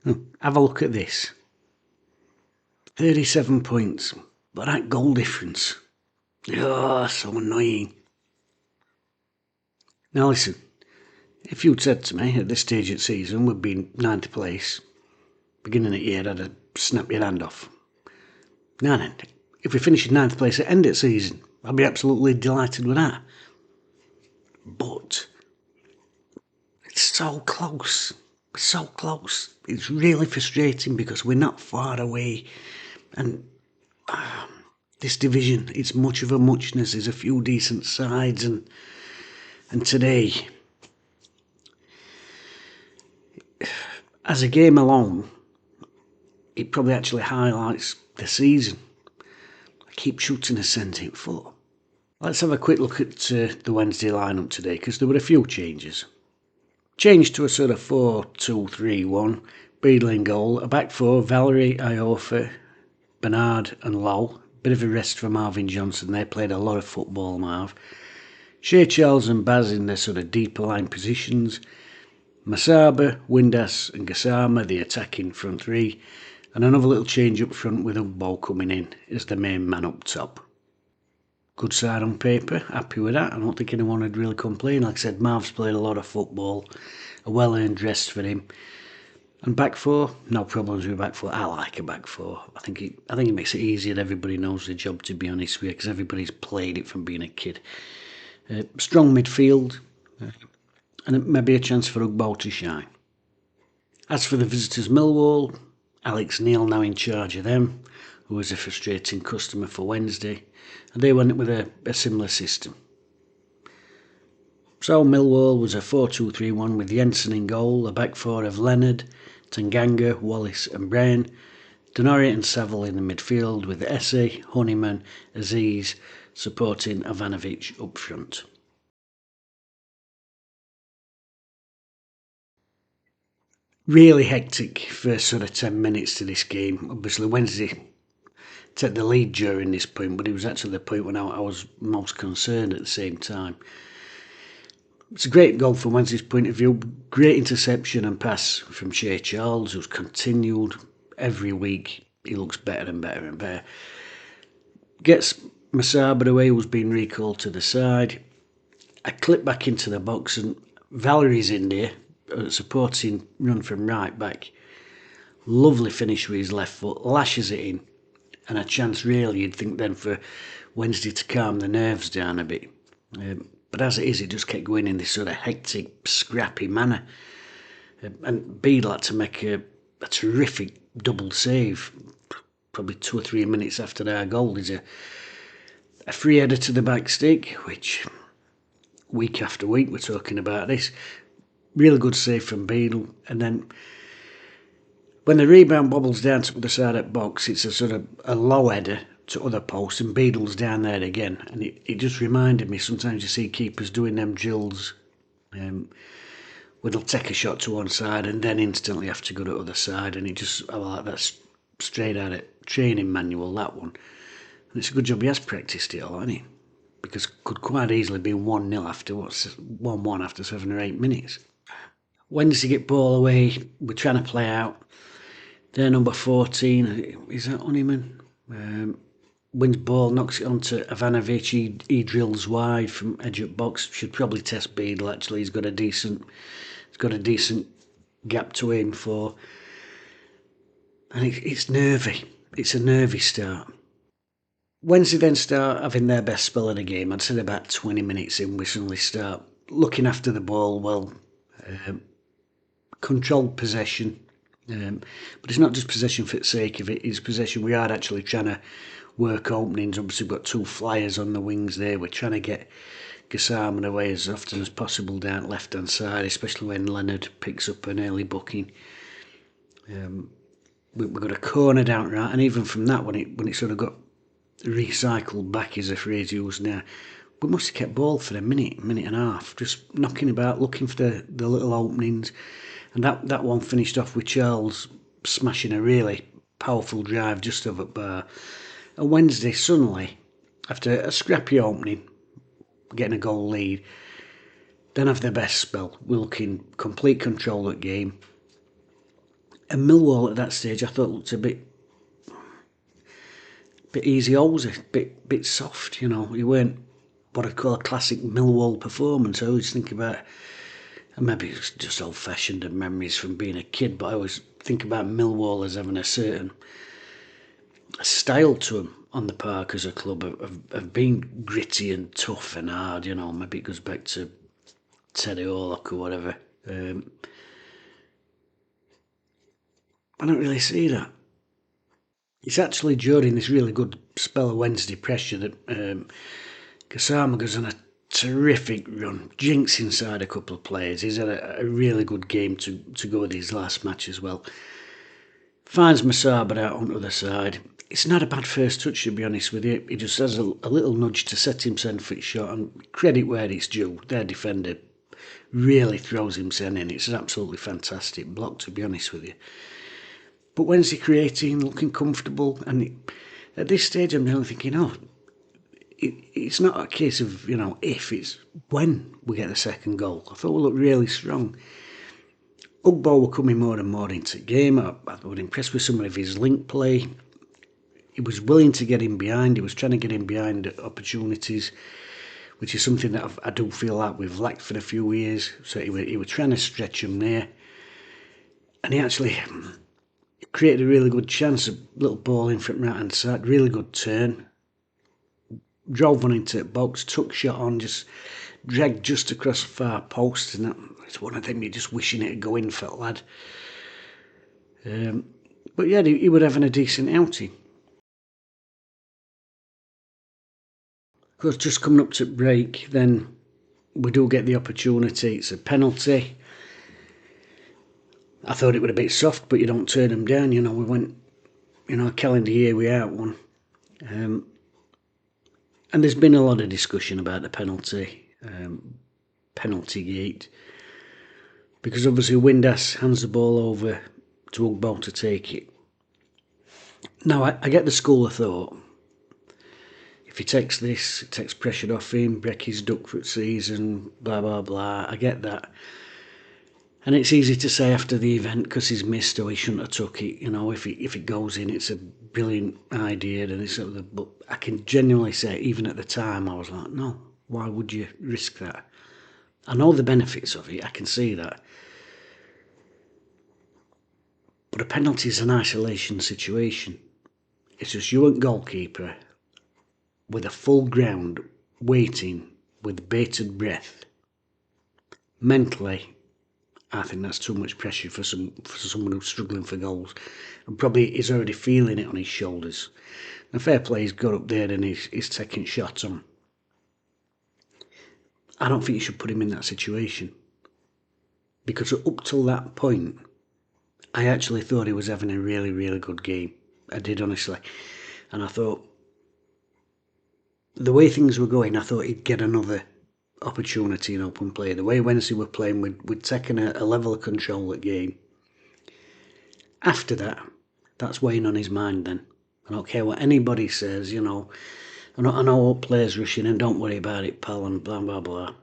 Have a look at this. 37 points, but that goal difference. Oh, so annoying. Now listen, if you'd said to me at this stage of the season we'd be in 9th place, beginning of the year I'd have snapped your hand off. Now then, if we finish in 9th place at the end of the season, I'd be absolutely delighted with that. But it's so close. So close. It's really frustrating because we're not far away. And this division, it's much of a muchness. There's a few decent sides. And today, as a game alone, it probably actually highlights the season. I keep shooting a cent in foot. Let's have a quick look at the Wednesday lineup today, because there were a few changes. Changed to a sort of 4-2-3-1. Beadle in goal. A back four, Valerie, Iofa, Bernard and Lowe. Bit of a rest for Marvin Johnson. They played a lot of football, Marv. Shea Charles and Baz in their sort of deeper line positions. Masaba, Windass and Gassama, the attacking front three. And another little change up front with Ugbo coming in as the main man up top. Good side on paper, happy with that. I don't think anyone would really complain. Like I said, Marv's played a lot of football, a well-earned rest for him. And back four, no problems with back four. I like a back four. I think it makes it easier. Everybody knows the job, to be honest with you, because everybody's played it from being a kid. Strong midfield, and maybe a chance for Ugbo to shine. As for the visitors, Millwall, Alex Neil now in charge of them, who was a frustrating customer for Wednesday, and they went with a similar system. So Millwall was a 4-2-3-1 with Jensen in goal, a back four of Leonard, Tanganga, Wallace and Brain, Denori and Saville in the midfield with Esse, Honeyman, Aziz supporting Ivanovic up front. Really hectic first sort of 10 minutes to this game. Obviously Wednesday took the lead during this point, but it was actually the point when I was most concerned at the same time. It's a great goal from Wednesday's point of view. Great interception and pass from Shea Charles, who's continued every week. He looks better and better and better. Gets Masaba away, who's been recalled to the side. I clip back into the box and Valerie's in there, supporting run from right back. Lovely finish with his left foot, lashes it in. And a chance really, you'd think then, for Wednesday to calm the nerves down a bit. But as it is, it just kept going in this sort of hectic, scrappy manner. And Beadle had to make a terrific double save, probably 2 or 3 minutes after our goal. There's a free header to the back stick, which week after week we're talking about this. Really good save from Beadle. And then when the rebound bobbles down to the side of the box, it's a sort of a low header to other posts, and Beadle's down there again. And it just reminded me, sometimes you see keepers doing them drills where they'll take a shot to one side and then instantly have to go to the other side, and it just, I like that straight out of training manual, that one. And it's a good job he has practiced it all, hasn't he? Because it could quite easily be 1-0 after 1-1 after 7 or 8 minutes. Wednesday get ball away, we're trying to play out. Their number 14, is that Honeyman? Wins ball, knocks it onto Ivanovic. He drills wide from edge of box. Should probably test Beadle. Actually, he's got a decent gap to aim for, and it's nervy. It's a nervy start. Wednesday then start having their best spell of the game. I'd say about 20 minutes in, we suddenly start looking after the ball well, controlled possession. But it's not just possession for the sake of it. It's possession. We are actually trying to work openings. Obviously, we've got 2 flyers on the wings there. We're trying to get Gassama away as often as possible down left hand side, especially when Leonard picks up an early booking. We've got a corner down right, and even from that, when it sort of got recycled back, is a phrase used now, we must have kept ball for a minute and a half, just knocking about, looking for the little openings. And that one finished off with Charles smashing a really powerful drive just over bar. And Wednesday, suddenly, after a scrappy opening, getting a goal lead, then have their best spell. We're looking complete control of the game. And Millwall at that stage I thought looked a bit easy always, bit soft, you know. He weren't what I'd call a classic Millwall performance. I always think about, and maybe it's just old-fashioned and memories from being a kid, but I always think about Millwall as having a certain style to them on the park as a club, of being gritty and tough and hard, you know. Maybe it goes back to Teddy Orlock or whatever. I don't really see that. It's actually during this really good spell of Wednesday pressure that Kasama goes on a terrific run, jinks inside a couple of players. He's had a really good game to go with his last match as well. Finds Masaba out on the other side. It's not a bad first touch, to be honest with you. He just has a little nudge to set himself for his shot, and credit where it's due. Their defender really throws himself in. It's an absolutely fantastic block, to be honest with you. But when's he creating, looking comfortable? And at this stage, I'm really thinking, oh, it's not a case of, you know, if, it's when we get the second goal. I thought we looked really strong. Ugbo were coming more and more into the game. I was impressed with some of his link play. He was willing to get in behind. He was trying to get in behind opportunities, which is something that I do feel like we've lacked for a few years. So he was trying to stretch him there. And he actually created a really good chance, a little ball in from right hand side, really good turn. Drove one into the box, took shot on, just dragged just across the far post, and it's one of them you're just wishing it'd go in for the lad. But yeah, he was having a decent outing. Of course, just coming up to break, then we do get the opportunity. It's a penalty. I thought it was a bit soft, but you don't turn them down. You know, we went, you know, a calendar year without one. And there's been a lot of discussion about the penalty gate, because obviously Windass hands the ball over to Ugbo to take it. Now, I get the school of thought. If he takes this, it takes pressure off him, break his duck for the season, blah, blah, blah. I get that. And it's easy to say after the event because he's missed or he shouldn't have took it. You know, if it goes in, it's a brilliant idea. And it's sort of, but I can genuinely say, even at the time, I was like, no, why would you risk that? I know the benefits of it, I can see that. But a penalty is an isolation situation. It's just you and goalkeeper with a full ground, waiting with bated breath. Mentally, I think that's too much pressure for someone who's struggling for goals, and probably is already feeling it on his shoulders. Now, fair play, he's got up there and he's taking shots on. I don't think you should put him in that situation, because up till that point, I actually thought he was having a really, really good game. I did, honestly. And I thought, the way things were going, I thought he'd get another opportunity in open play. The way Wednesday were playing, we'd taken a level of control at game. After that, that's weighing on his mind then. I don't care what anybody says, you know. I know all players rushing and don't worry about it, pal, and blah, blah, blah.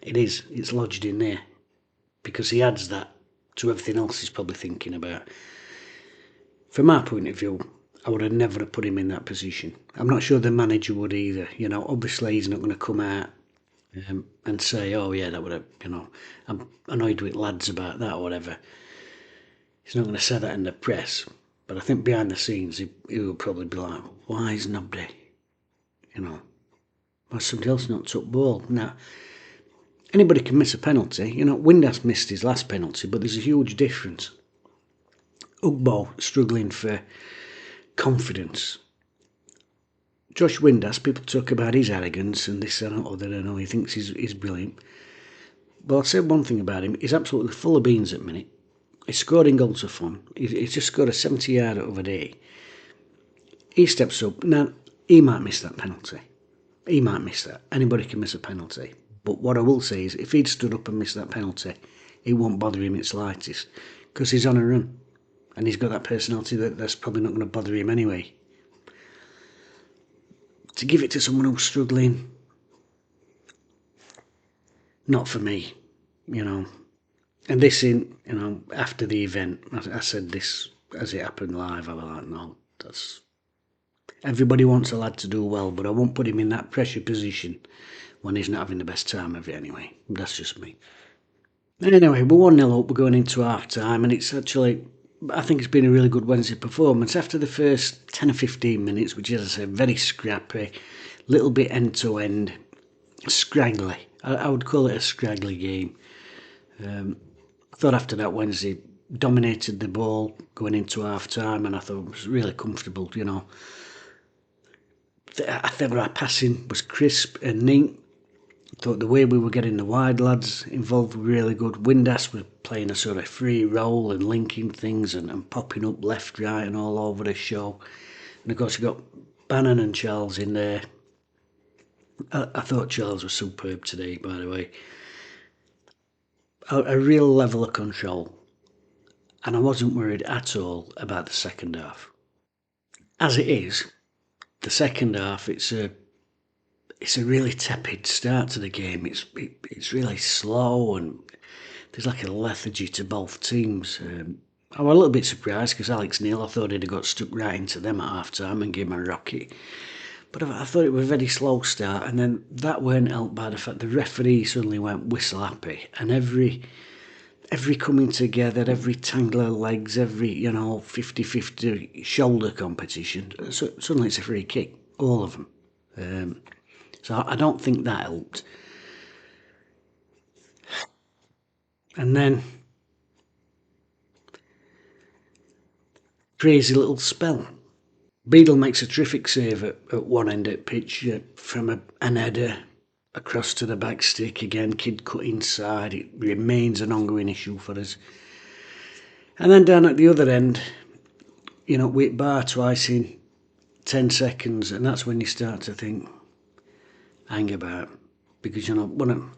It's lodged in there. Because he adds that to everything else he's probably thinking about. From my point of view, I would have never have put him in that position. I'm not sure the manager would either. You know, obviously he's not going to come out and say, oh yeah, that would have, you know, I'm annoyed with lads about that or whatever. He's not going to say that in the press. But I think behind the scenes, he would probably be like, why is nobody, you know, why somebody else not took ball? Now, anybody can miss a penalty. You know, Windass missed his last penalty, but there's a huge difference. Ugbo struggling for confidence. Josh Windass, people talk about his arrogance and this and other, and all, he thinks he's brilliant. Well, I'll say one thing about him, he's absolutely full of beans at the minute. He's scored in goals for fun. He's just scored a 70-yarder over day. He steps up. Now, he might miss that penalty. He might miss that. Anybody can miss a penalty. But what I will say is, if he'd stood up and missed that penalty, it won't bother him in the slightest, because he's on a run. And he's got that personality that's probably not going to bother him anyway. To give it to someone who's struggling, not for me, you know. And this after the event, I said this as it happened live. I was like, no, everybody wants a lad to do well, but I won't put him in that pressure position when he's not having the best time of it anyway. That's just me. Anyway, we're 1-0 up, we're going into half time, and it's actually, I think it's been a really good Wednesday performance. After the first 10 or 15 minutes, which is, as I said, very scrappy, little bit end to end, scraggly. I would call it a scraggly game. I thought after that Wednesday, dominated the ball going into half time, and I thought it was really comfortable, I think our passing was crisp and neat. I thought the way we were getting the wide lads involved were really good. Windass was playing a sort of free role and linking things and popping up left, right, and all over the show. And of course, you got Bannon and Charles in there. I thought Charles was superb today, by the way. A real level of control. And I wasn't worried at all about the second half. As it is, the second half, it's a really tepid start to the game. It's really slow, and there's like a lethargy to both teams. I was a little bit surprised because Alex Neil, I thought he'd have got stuck right into them at half time and gave him a rocket. But I thought it was a very slow start, and then that weren't helped by the fact the referee suddenly went whistle happy, and every coming together, every tangle of legs, every 50-50 shoulder competition, so suddenly it's a free kick, all of them. So I don't think that helped. And then crazy little spell. Beadle makes a terrific save at one end of pitch from an header across to the back stick. Again, kid cut inside. It remains an ongoing issue for us. And then down at the other end, we hit bar twice in 10 seconds, and that's when you start to think, hang about. Because, when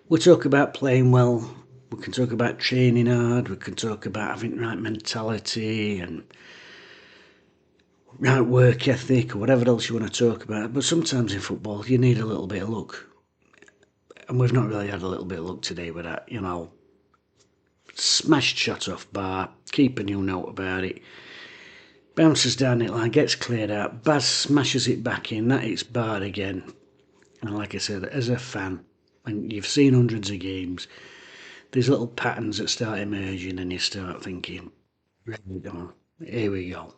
we talk about playing well, we can talk about training hard, we can talk about having the right mentality and right work ethic or whatever else you want to talk about. But sometimes in football, you need a little bit of luck. And we've not really had a little bit of luck today with that, smashed shot off bar, keeper knew note about it, bounces down it line, gets cleared out, Baz smashes it back in, that hits bar again. And like I said, as a fan, and you've seen hundreds of games, there's little patterns that start emerging and you start thinking, here we go.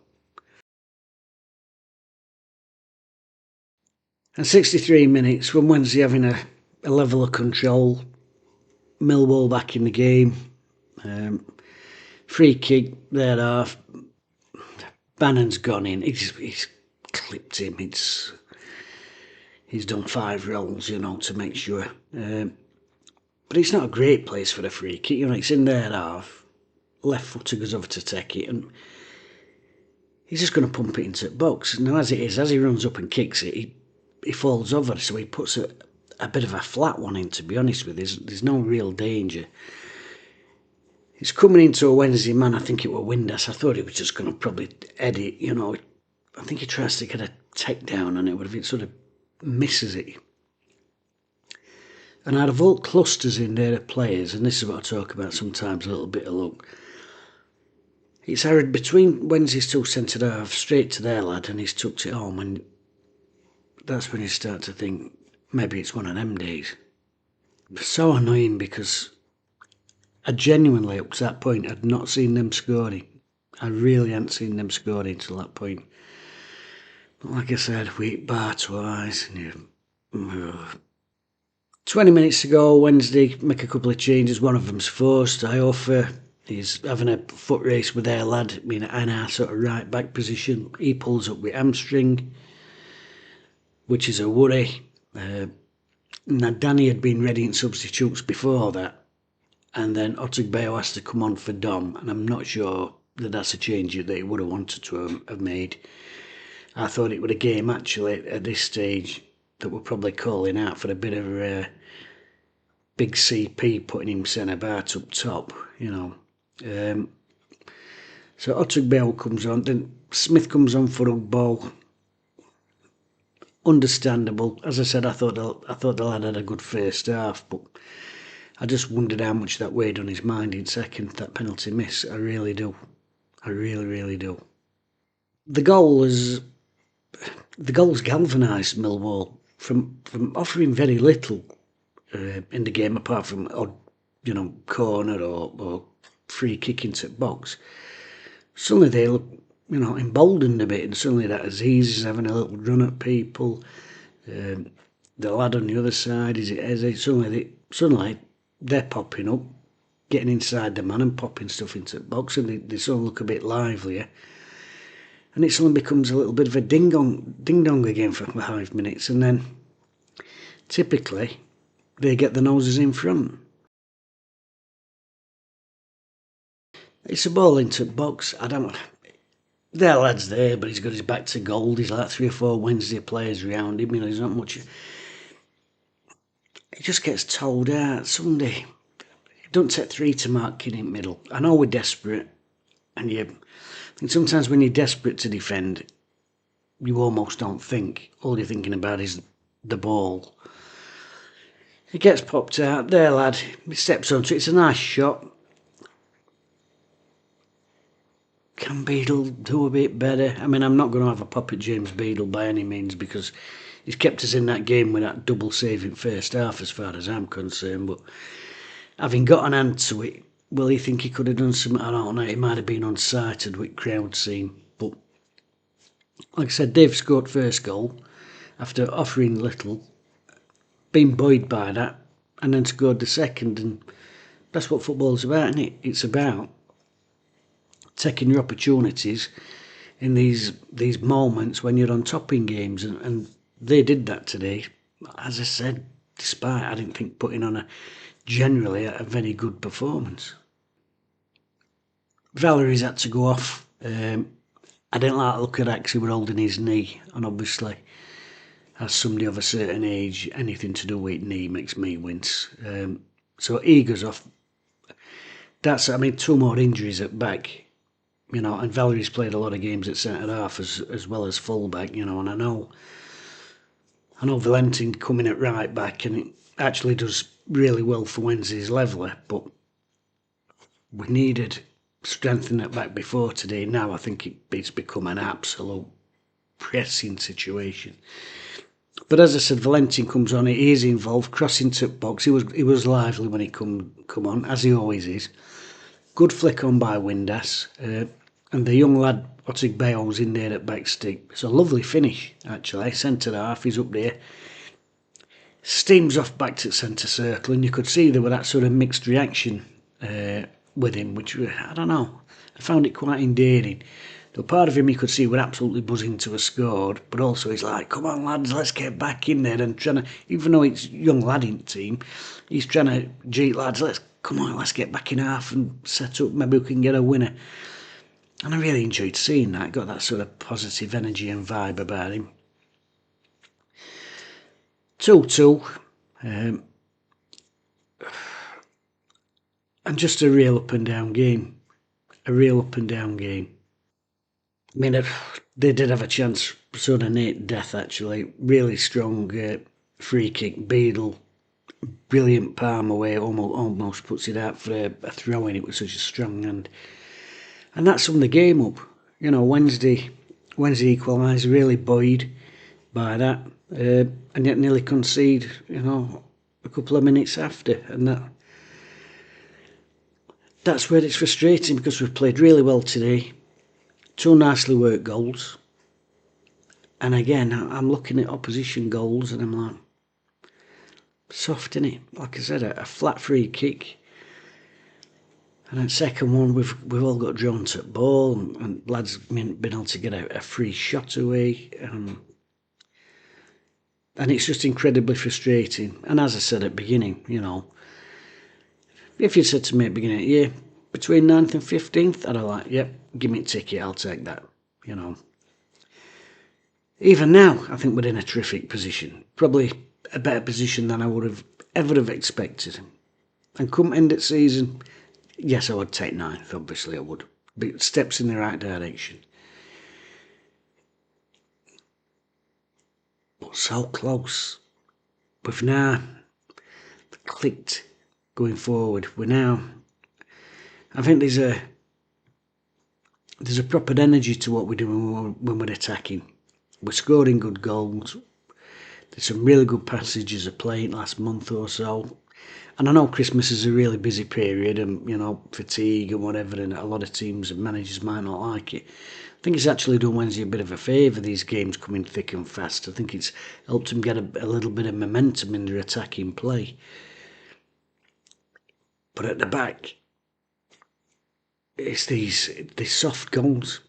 And 63 minutes, when Wednesday having a level of control, Millwall back in the game, free kick, there half, Bannon's gone in, he's clipped him, he's done 5 rolls, to make sure. But it's not a great place for a free kick, it's in their half, left footer goes over to take it, and he's just going to pump it into the box. Now as it is, as he runs up and kicks it, he falls over, so he puts a bit of a flat one in, to be honest with you. There's no real danger. He's coming into a Wednesday man, I think it was Windass. I thought he was just going to probably head it, I think he tries to get a takedown on it, but if it sort of misses it. And out of all clusters in there of players, and this is what I talk about sometimes, a little bit of luck, it's arrowed between Wednesday's two centre half straight to their lad, and he's tucked it home, and that's when you start to think maybe it's one of them days. So annoying, because I genuinely up to that point had not seen them scoring. I really hadn't seen them scoring until that point. But like I said, we hit bar twice, and 20 minutes to go, Wednesday make a couple of changes. One of them's forced. Iofa is having a foot race with their lad in our sort of right back position. He pulls up with hamstring, which is a worry. Now Danny had been ready in substitutes before that, and then Otugbeo has to come on for Dom, and I'm not sure that that's a change that he would have wanted to have made. I thought it was a game actually at this stage that we're probably calling out for a bit of big CP putting him centre back up top, So Otugbeo comes on, then Smith comes on for Ugbo. Understandable. As I said, I thought the lad had a good first half, but I just wondered how much that weighed on his mind in second, that penalty miss. I really do. I really, really do. The goal's galvanised Millwall from offering very little in the game, apart from odd, corner or free kick into box. Suddenly they look, emboldened a bit, and suddenly that Aziz is having a little run at people. The lad on the other side, is it Eze? Suddenly they're popping up, getting inside the man and popping stuff into the box, and they suddenly look a bit livelier. And it suddenly becomes a little bit of a ding-dong again for 5 minutes, and then typically they get the noses in front. It's a ball into the box. Their lad's there, but he's got his back to goal. He's like 3 or 4 Wednesday players around him. There's not much. He just gets told out. Sunday, it don't take 3 to mark Kid in middle. I know we're desperate, and I think sometimes when you're desperate to defend, you almost don't think. All you're thinking about is the ball. He gets popped out. There, lad. He steps onto it. It's a nice shot. Can Beadle do a bit better? I mean, I'm not going to have a pop at James Beadle by any means, because he's kept us in that game with that double saving first half as far as I'm concerned. But having got an hand to it, will he think he could have done something? I don't know. It might have been unsighted with crowd scene. But like I said, Dave scored first goal after offering little, been buoyed by that, and then scored the second. And that's what football's about, isn't it? It's about taking your opportunities in these moments when you're on top in games, and they did that today. As I said, despite I didn't think putting on generally a very good performance. Valerie's had to go off. I didn't like the look at Axie with holding his knee, and obviously as somebody of a certain age, anything to do with knee makes me wince. So he goes off. 2 more injuries at back. And Valerie's played a lot of games at centre half as well as full back, and I know Valentin coming at right back, and it actually does really well for Wednesday's leveller, but we needed strengthening at back before today. Now I think it's become an absolute pressing situation. But as I said, Valentin comes on, he is involved, crossing to box. He was lively when he come on, as he always is. Good flick on by Windass. And the young lad, Otigbeo's in there at back stick. It's a lovely finish, actually. Centre half, he's up there. Steams off back to centre circle, and you could see there was that sort of mixed reaction with him, which, I don't know, I found it quite endearing. Though part of him you could see were absolutely buzzing to have scored, but also he's like, come on lads, let's get back in there, and trying to, even though it's young lad in the team, he's trying to, gee lads, let's get back in half and set up, maybe we can get a winner. And I really enjoyed seeing that, got that sort of positive energy and vibe about him. 2-2. And just a real up and down game. I mean, they did have a chance, sort of Nate Death actually. Really strong free kick. Beadle, brilliant palm away, almost puts it out for a throw in. It was such a strong hand. And that summed the game up. Wednesday equalised, really buoyed by that. And yet nearly concede, a couple of minutes after. And that's where it's frustrating, because we've played really well today. 2 nicely worked goals. And again, I'm looking at opposition goals and I'm like, soft, innit? Like I said, a flat free kick. And then second one, we've all got drawn to the ball, and lads been able to get a free shot away. And it's just incredibly frustrating. And as I said at the beginning, if you'd said to me at the beginning of the year, between 9th and 15th, I'd have like, yep, give me a ticket, I'll take that, Even now, I think we're in a terrific position. Probably a better position than I would have ever expected. And come end of season, yes, I would take 9th, obviously I would. But steps in the right direction. But so close. We've now clicked going forward. I think there's a proper energy to what we're doing when we're attacking. We're scoring good goals. There's some really good passages of play in the last month or so. And I know Christmas is a really busy period and, fatigue and whatever, and a lot of teams and managers might not like it. I think it's actually done Wednesday a bit of a favour, these games coming thick and fast. I think it's helped them get a little bit of momentum in their attacking play. But at the back, it's these soft goals.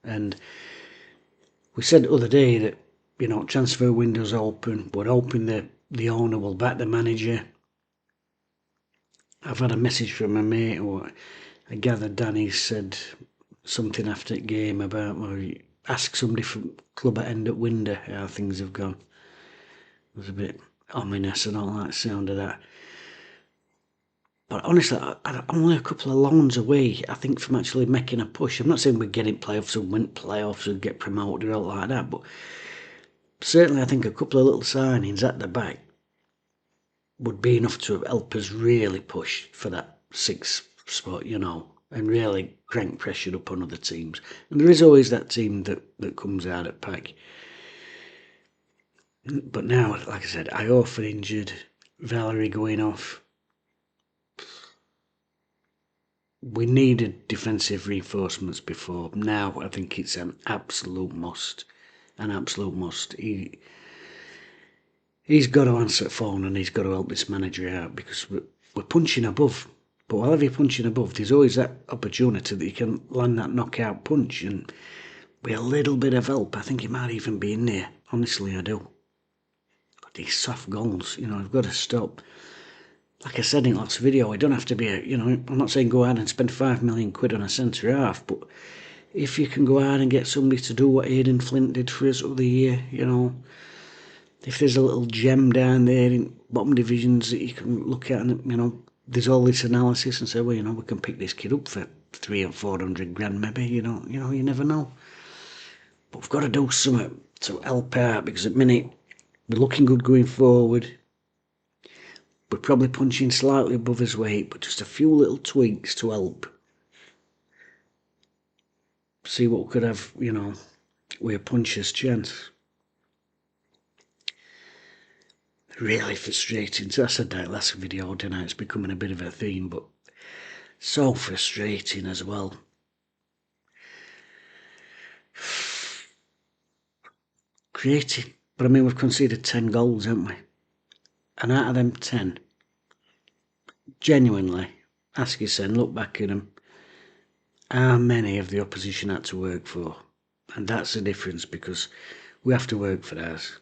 And we said the other day that, transfer window's open. We're hoping that the owner will back the manager. I've had a message from a mate who I gather Danny said something after the game about, ask somebody from club at end at window how things have gone. It was a bit ominous. I don't like the sound of that. But honestly, I'm only a couple of loans away, I think, from actually making a push. I'm not saying we're getting playoffs and win playoffs and get promoted or all like that, but certainly I think a couple of little signings at the back would be enough to help us really push for that 6th spot, and really crank pressure up on other teams. And there is always that team that comes out at pack. But now, like I said, Iofa injured, Valerie going off. We needed defensive reinforcements before. Now I think it's an absolute must. He's got to answer the phone and he's got to help this manager out, because we're punching above. But whenever you're punching above, there's always that opportunity that you can land that knockout punch, and with a little bit of help, I think he might even be in there. Honestly, I do. But these soft goals, I've got to stop. Like I said in the last video, it don't have to be I'm not saying go out and spend £5 million on a centre half, but if you can go out and get somebody to do what Aidan Flint did for us the other year, if there's a little gem down there in bottom divisions that you can look at, and there's all this analysis and say, well, we can pick this kid up for 300 or 400 grand maybe, you never know. But we've got to do something to help out, because at the minute we're looking good going forward. We're probably punching slightly above his weight, but just a few little tweaks to help. See what we could have, with a puncher's chance. Really frustrating. So I said that last video, didn't I? It's becoming a bit of a theme, but so frustrating as well. Creating. But we've conceded 10 goals, haven't we? And out of them 10, genuinely, ask yourself, look back at them, how many of the opposition had to work for? And that's the difference, because we have to work for ours.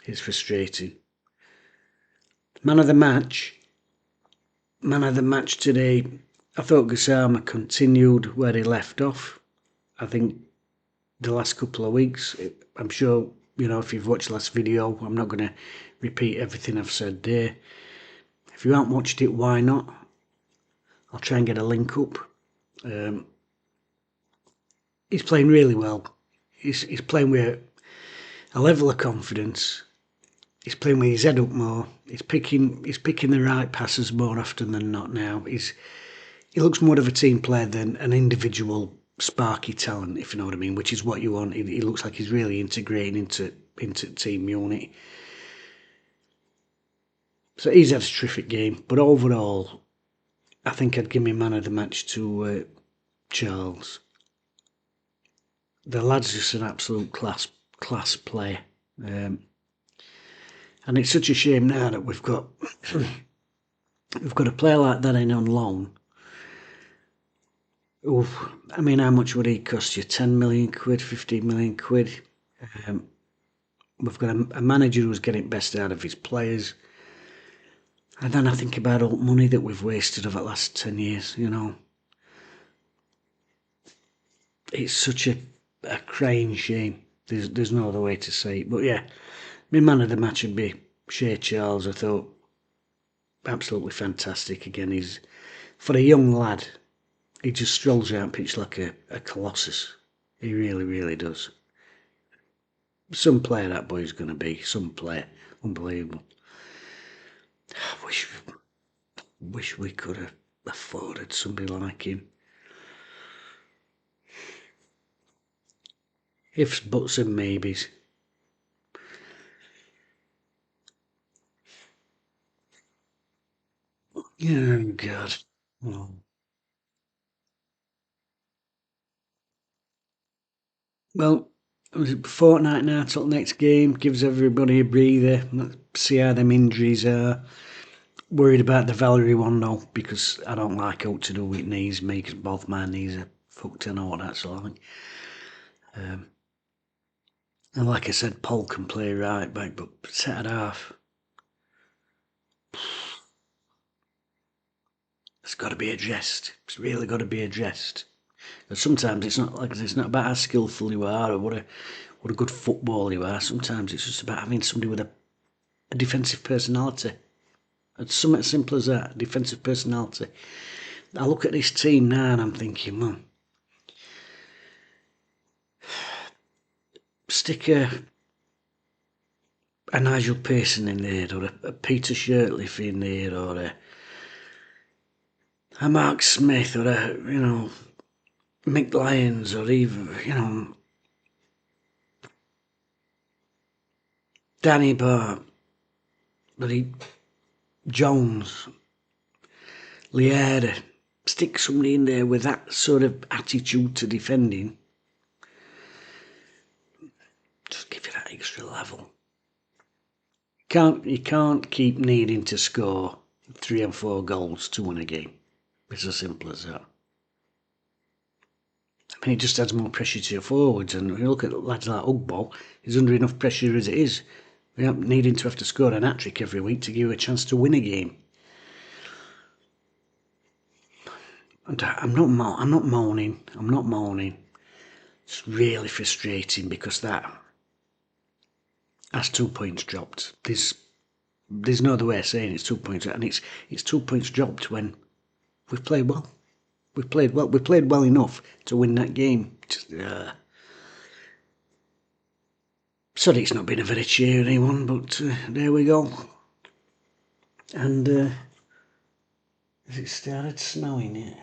It's frustrating. Man of the match today, I thought Gassama continued where he left off. I think the last couple of weeks, I'm sure, if you've watched the last video, I'm not going to repeat everything I've said there. If you haven't watched it, why not? I'll try and get a link up. He's playing really well. He's playing with a level of confidence. He's playing with his head up more. He's picking the right passes more often than not now. He looks more of a team player than an individual sparky talent, if you know what I mean, which is what you want. He looks like he's really integrating into team unit. So he's had a terrific game, but overall, I think I'd give me man of the match to Charles. The lad's just an absolute class player, and it's such a shame now that we've got a player like that in on loan. Oof, how much would he cost you? 10 million quid, 15 million quid. We've got a manager who's getting best out of his players. And then I think about all the money that we've wasted over the last 10 years, It's such a crying shame. There's no other way to say it. But yeah, my man of the match would be Shea Charles. I thought absolutely fantastic. Again, he's, for a young lad, he just strolls around pitch like a colossus. He really, really does. Some player that boy's going to be, some player. Unbelievable. I wish we could have afforded somebody like him. Ifs, buts and maybes. Oh, God. Oh. Well, it was a fortnight now till next game. Gives everybody a breather. Let's see how them injuries are. Worried about the Valerie one though, because I don't like out to do with knees, me, because both my knees are fucked and all that sort of thing. And like I said, Paul can play right back, but set at half, it's got to be addressed. It's really got to be addressed. But sometimes it's not like it's not about how skillful you are or what a good footballer you are. Sometimes it's just about having somebody with a defensive personality. It's something as simple as that, defensive personality. I look at this team now and I'm thinking, man, stick a Nigel Pearson in there, or a Peter Shirtliff in there, or a Mark Smith, or Mick Lyons, or even, Danny Barr, bloody Jones, Liera. Stick somebody in there with that sort of attitude to defending. Just give you that extra level. You can't keep needing to score 3 and 4 goals to win a game. It's as simple as that. I mean, it just adds more pressure to your forwards. And you look at lads like Ugbo, he's under enough pressure as it is. We aren't needing to have to score an hat-trick every week to give you a chance to win a game. And I'm not moaning. It's really frustrating because that's 2 points dropped. There's no other way of saying it's 2 points, and it's 2 points dropped when we've played well. We played well enough to win that game. Sorry, it's not been a very cheery one, but there we go. And has it started snowing yet?